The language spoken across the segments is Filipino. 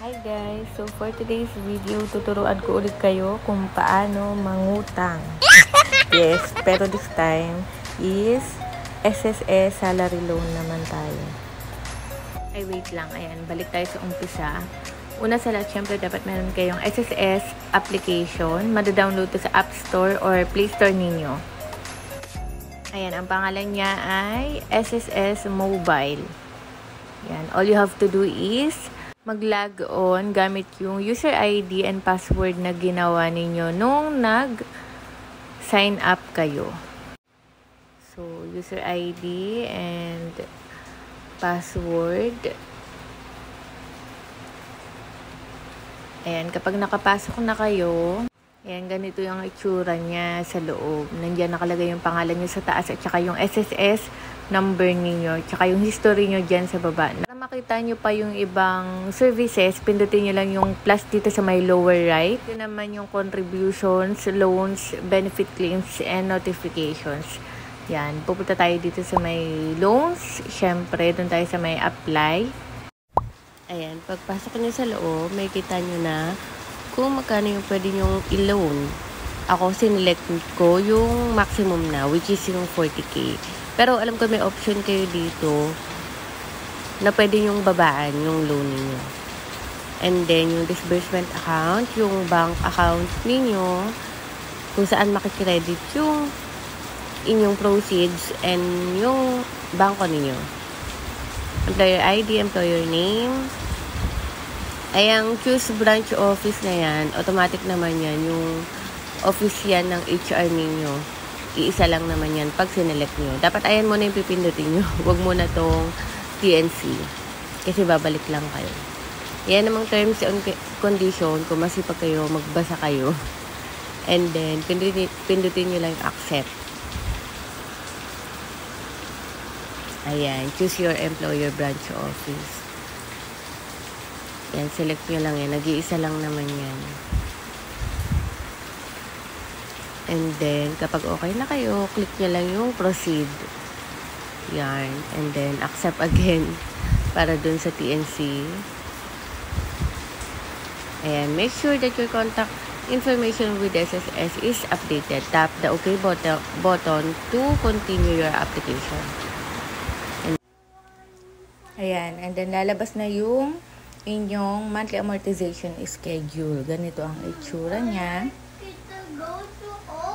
Hi guys! So for today's video, tuturuan ko ulit kayo kung paano mangutang. Yes, pero this time is SSS salary loan naman tayo. Ay wait lang, ayan, balik tayo sa umpisa. Una sa lahat, syempre dapat meron kayong SSS application. Mada-download to sa App Store or Play Store ninyo. Ayan, ang pangalan niya ay SSS Mobile. Ayan, all you have to do is mag-log on gamit yung user ID and password na ginawa ninyo nung nag-sign up kayo. So, user ID and password. Ayan, kapag nakapasok na kayo, ayan, ganito yung itsura niya sa loob. Nandiyan nakalagay yung pangalan niyo sa taas at saka yung SSS number niyo, tsaka yung history niyo dyan sa baba. Para makita nyo pa yung ibang services, pindutin nyo lang yung plus dito sa may lower right. Ito naman yung contributions, loans, benefit claims, and notifications. Yan, pupunta tayo dito sa may loans. Syempre, doon tayo sa may apply. Ayan, pagpasok nyo sa loob, may kita nyo na kung magkano yung pwede nyong i-loan. Ako, sinelect ko yung maximum na, which is yung 40k. Pero alam ko may option kayo dito na pwede yung babaan yung loan niyo. And then, yung disbursement account, yung bank account niyo, kung saan makikredit yung inyong proceeds and yung banko niyo. Employer ID, employer name. Ay, ang choose branch office na yan, automatic naman yan, yung office yan ng HR ninyo. Iisa lang naman yan pag sinelect nyo. Dapat ayan muna yung pipindutin nyo. Huwag muna tong TNC. Kasi babalik lang kayo. Yan namang terms and condition. Kung masipag kayo, magbasa kayo. And then, pindutin nyo lang yung accept. Ayan. Choose your employer branch office. Yan. Select nyo lang yan. Nag-iisa lang naman yan. And then, kapag okay na kayo, click nyo lang yung proceed. Yan. And then, accept again para dun sa TNC. Ayan. Make sure that your contact information with SSS is updated. Tap the OK button to continue your application. Ayan. And then, lalabas na yung inyong monthly amortization schedule. Ganito ang itsura niya.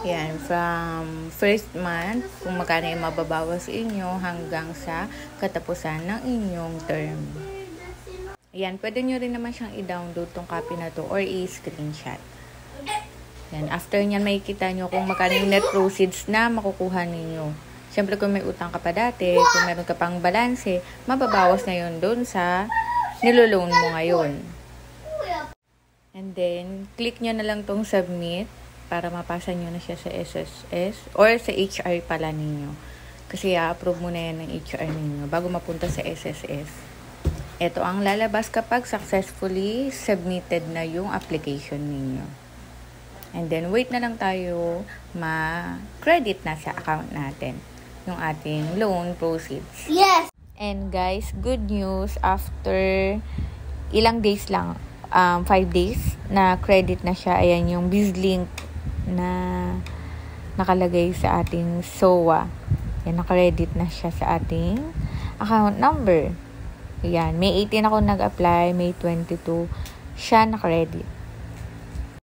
Yan, from first month, kung magkano yung mababawas inyo hanggang sa katapusan ng inyong term. Yan, pwede nyo rin naman siyang i-download tong copy na to or i-screenshot. Yan, after nyan makikita nyo kung magkano yung net proceeds na makukuha ninyo. Siyempre kung may utang ka pa dati, kung meron ka pang balanse, mababawas na yun doon sa niloloan mo ngayon. And then, click nyo na lang tong submit para mapasa nyo na siya sa SSS or sa HR pala ninyo. Kasi i-approve mo na yan ng HR ninyo bago mapunta sa SSS. Ito ang lalabas kapag successfully submitted na yung application ninyo. And then, wait na lang tayo ma-credit na sa account natin yung ating loan proceeds. Yes! And guys, good news, after ilang days lang, 5 days na credit na siya. Ayan yung BizLink na nakalagay sa ating SOA. Yan, na-credit na siya sa ating account number. Ayan, May 18 ako nag-apply, May 22 siya na-credit.